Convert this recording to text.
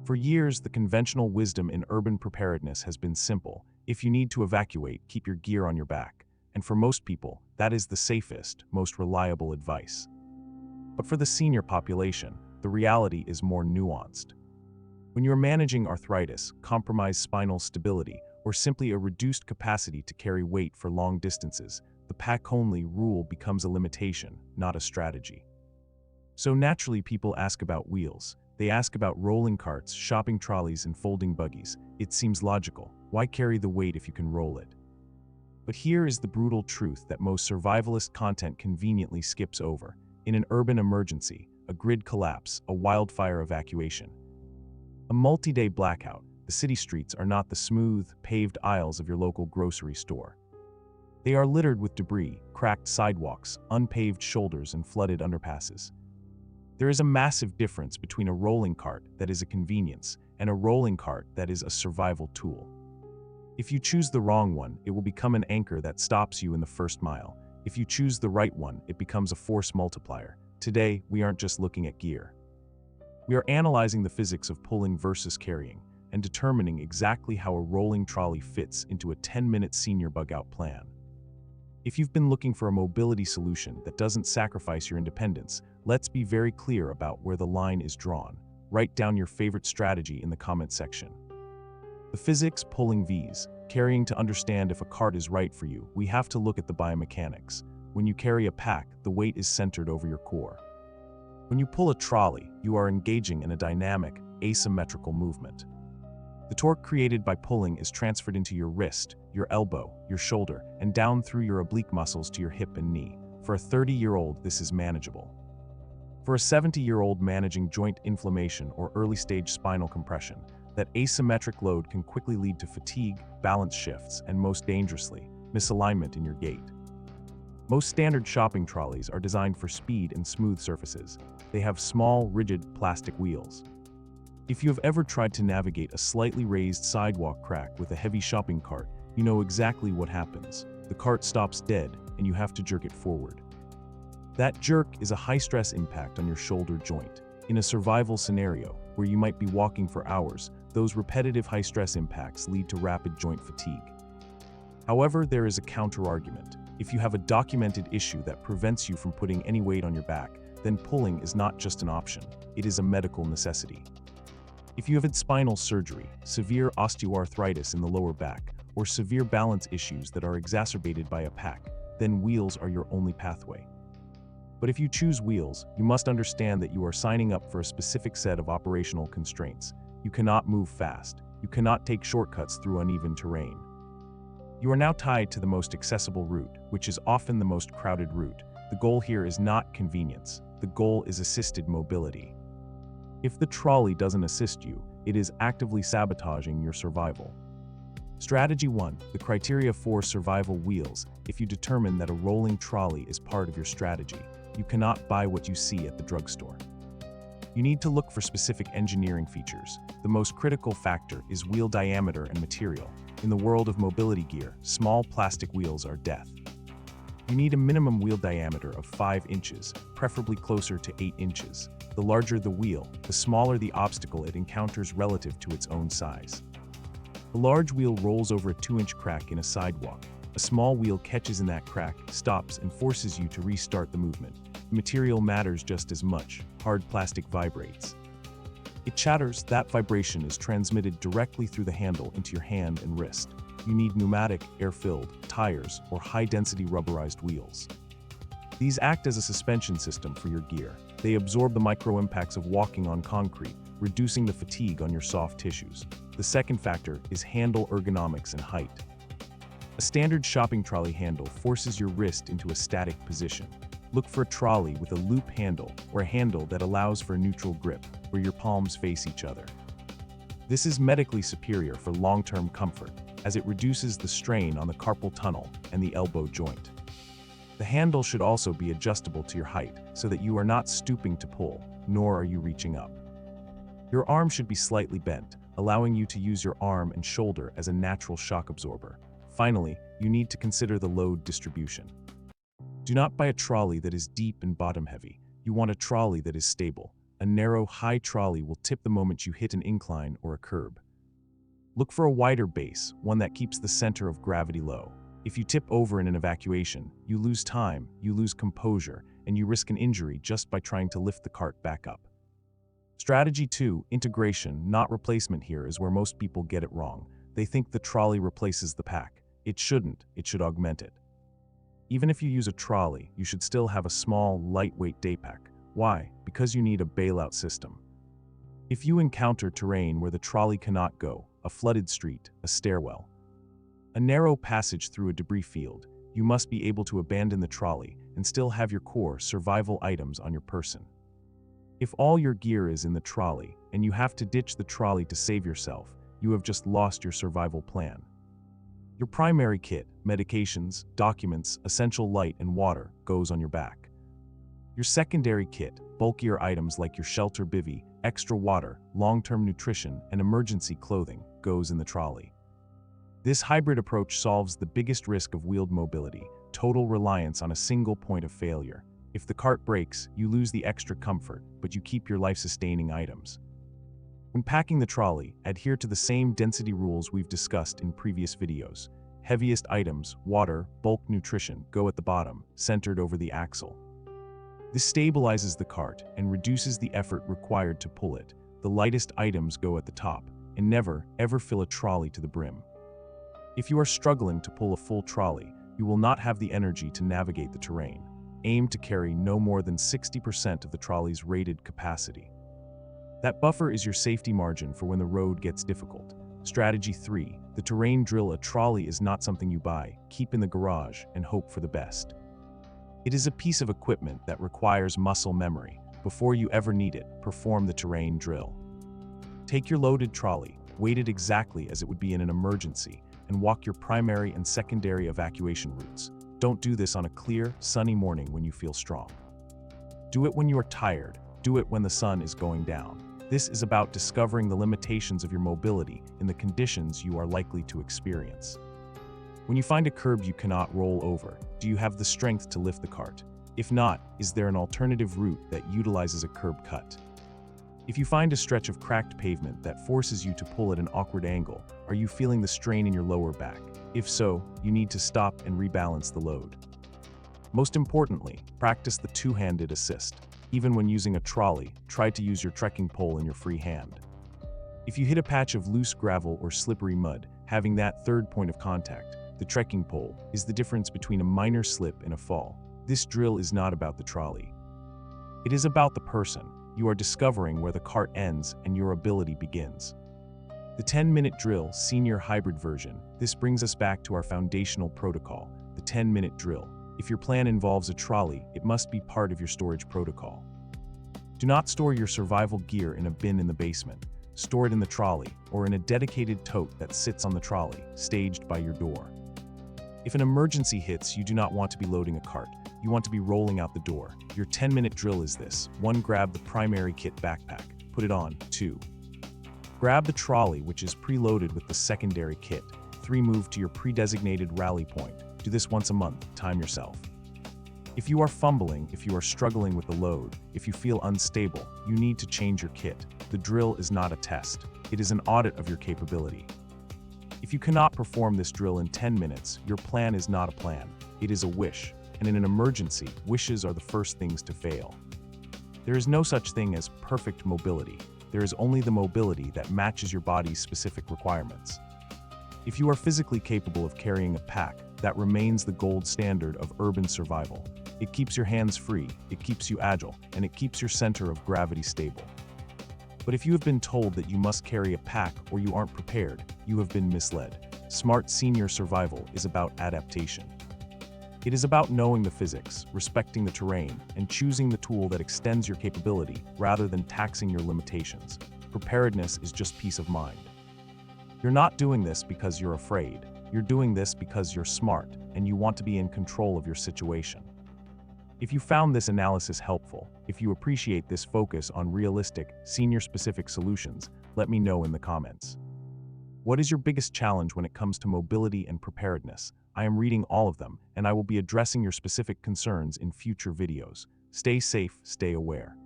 For years, the conventional wisdom in urban preparedness has been simple. If you need to evacuate, keep your gear on your back. And for most people, that is the safest, most reliable advice. But for the senior population, the reality is more nuanced. When you're managing arthritis, compromised spinal stability, or simply a reduced capacity to carry weight for long distances, the pack-only rule becomes a limitation, not a strategy. So naturally, people ask about wheels. They ask about rolling carts, shopping trolleys, and folding buggies. It seems logical. Why carry the weight if you can roll it? But here is the brutal truth that most survivalist content conveniently skips over. In an urban emergency, a grid collapse, a wildfire evacuation, a multi-day blackout, the city streets are not the smooth, paved aisles of your local grocery store. They are littered with debris, cracked sidewalks, unpaved shoulders, and flooded underpasses. There is a massive difference between a rolling cart that is a convenience and a rolling cart that is a survival tool. If you choose the wrong one, it will become an anchor that stops you in the first mile. If you choose the right one, it becomes a force multiplier. Today, we aren't just looking at gear. We are analyzing the physics of pulling versus carrying and determining exactly how a rolling trolley fits into a 10-minute senior bug-out plan. If you've been looking for a mobility solution that doesn't sacrifice your independence, let's be very clear about where the line is drawn. Write down your favorite strategy in the comment section. The physics pulling V's. Carrying to understand if a cart is right for you, we have to look at the biomechanics. When you carry a pack, the weight is centered over your core. When you pull a trolley, you are engaging in a dynamic, asymmetrical movement. The torque created by pulling is transferred into your wrist, your elbow, your shoulder, and down through your oblique muscles to your hip and knee. For a 30-year-old, this is manageable. For a 70-year-old managing joint inflammation or early-stage spinal compression, that asymmetric load can quickly lead to fatigue, balance shifts, and most dangerously, misalignment in your gait. Most standard shopping trolleys are designed for speed and smooth surfaces. They have small, rigid plastic wheels. If you have ever tried to navigate a slightly raised sidewalk crack with a heavy shopping cart, you know exactly what happens. The cart stops dead, and you have to jerk it forward. That jerk is a high-stress impact on your shoulder joint. In a survival scenario, where you might be walking for hours, those repetitive high-stress impacts lead to rapid joint fatigue. However, there is a counter-argument. If you have a documented issue that prevents you from putting any weight on your back, then pulling is not just an option, it is a medical necessity. If you have had spinal surgery, severe osteoarthritis in the lower back, or severe balance issues that are exacerbated by a pack, then wheels are your only pathway. But if you choose wheels, you must understand that you are signing up for a specific set of operational constraints. You cannot move fast. You cannot take shortcuts through uneven terrain. You are now tied to the most accessible route, which is often the most crowded route. The goal here is not convenience. The goal is assisted mobility. If the trolley doesn't assist you, it is actively sabotaging your survival. Strategy 1. The criteria for survival wheels. If you determine that a rolling trolley is part of your strategy, you cannot buy what you see at the drugstore. You need to look for specific engineering features. The most critical factor is wheel diameter and material. In the world of mobility gear, small plastic wheels are death. You need a minimum wheel diameter of 5 inches, preferably closer to 8 inches. The larger the wheel, the smaller the obstacle it encounters relative to its own size. A large wheel rolls over a 2-inch crack in a sidewalk. A small wheel catches in that crack, stops, and forces you to restart the movement. The material matters just as much. Hard plastic vibrates. It chatters. That vibration is transmitted directly through the handle into your hand and wrist. You need pneumatic, air-filled, tires, or high-density rubberized wheels. These act as a suspension system for your gear. They absorb the micro-impacts of walking on concrete, reducing the fatigue on your soft tissues. The second factor is handle ergonomics and height. A standard shopping trolley handle forces your wrist into a static position. Look for a trolley with a loop handle or a handle that allows for a neutral grip, where your palms face each other. This is medically superior for long-term comfort, as it reduces the strain on the carpal tunnel and the elbow joint. The handle should also be adjustable to your height, so that you are not stooping to pull, nor are you reaching up. Your arm should be slightly bent, allowing you to use your arm and shoulder as a natural shock absorber. Finally, you need to consider the load distribution. Do not buy a trolley that is deep and bottom-heavy. You want a trolley that is stable. A narrow, high trolley will tip the moment you hit an incline or a curb. Look for a wider base, one that keeps the center of gravity low. If you tip over in an evacuation, you lose time, you lose composure, and you risk an injury just by trying to lift the cart back up. Strategy 2, integration, not replacement here is where most people get it wrong. They think the trolley replaces the pack. It shouldn't, it should augment it. Even if you use a trolley, you should still have a small, lightweight day pack. Why? Because you need a bailout system. If you encounter terrain where the trolley cannot go, a flooded street, a stairwell, a narrow passage through a debris field, you must be able to abandon the trolley and still have your core survival items on your person. If all your gear is in the trolley and you have to ditch the trolley to save yourself, you have just lost your survival plan. Your primary kit, medications, documents, essential light, and water goes on your back. Your secondary kit, bulkier items like your shelter bivvy, extra water, long-term nutrition, and emergency clothing, goes in the trolley. This hybrid approach solves the biggest risk of wheeled mobility, total reliance on a single point of failure. If the cart breaks, you lose the extra comfort, but you keep your life-sustaining items. When packing the trolley, adhere to the same density rules we've discussed in previous videos. Heaviest items, water, bulk nutrition, go at the bottom, centered over the axle. This stabilizes the cart and reduces the effort required to pull it. The lightest items go at the top, and never, ever fill a trolley to the brim. If you are struggling to pull a full trolley, you will not have the energy to navigate the terrain. Aim to carry no more than 60% of the trolley's rated capacity. That buffer is your safety margin for when the road gets difficult. Strategy 3. The terrain drill. A trolley is not something you buy, keep in the garage, and hope for the best. It is a piece of equipment that requires muscle memory. Before you ever need it, perform the terrain drill. Take your loaded trolley, weight it exactly as it would be in an emergency, and walk your primary and secondary evacuation routes. Don't do this on a clear, sunny morning when you feel strong. Do it when you are tired. Do it when the sun is going down. This is about discovering the limitations of your mobility in the conditions you are likely to experience. When you find a curb you cannot roll over, do you have the strength to lift the cart? If not, is there an alternative route that utilizes a curb cut? If you find a stretch of cracked pavement that forces you to pull at an awkward angle, are you feeling the strain in your lower back? If so, you need to stop and rebalance the load. Most importantly, practice the two-handed assist. Even when using a trolley, try to use your trekking pole in your free hand. If you hit a patch of loose gravel or slippery mud, having that third point of contact, the trekking pole, is the difference between a minor slip and a fall. This drill is not about the trolley. It is about the person. You are discovering where the cart ends and your ability begins. The 10-minute drill, senior hybrid version. This brings us back to our foundational protocol, the 10-minute drill. If your plan involves a trolley, it must be part of your storage protocol. Do not store your survival gear in a bin in the basement. Store it in the trolley, or in a dedicated tote that sits on the trolley, staged by your door. If an emergency hits, you do not want to be loading a cart. You want to be rolling out the door. Your 10-minute drill is this. 1. Grab the primary kit backpack. Put it on. 2. Grab the trolley, which is preloaded with the secondary kit. 3. Move to your pre-designated rally point. Do this once a month. Time yourself. If you are fumbling, if you are struggling with the load, if you feel unstable, you need to change your kit. The drill is not a test. It is an audit of your capability. If you cannot perform this drill in 10 minutes, your plan is not a plan. It is a wish. And in an emergency, wishes are the first things to fail. There is no such thing as perfect mobility. There is only the mobility that matches your body's specific requirements. If you are physically capable of carrying a pack, that remains the gold standard of urban survival. It keeps your hands free, it keeps you agile, and it keeps your center of gravity stable. But if you have been told that you must carry a pack or you aren't prepared, you have been misled. Smart senior survival is about adaptation. It is about knowing the physics, respecting the terrain, and choosing the tool that extends your capability rather than taxing your limitations. Preparedness is just peace of mind. You're not doing this because you're afraid. You're doing this because you're smart and you want to be in control of your situation. If you found this analysis helpful, if you appreciate this focus on realistic, senior-specific solutions, let me know in the comments. What is your biggest challenge when it comes to mobility and preparedness? I am reading all of them, and I will be addressing your specific concerns in future videos. Stay safe, stay aware.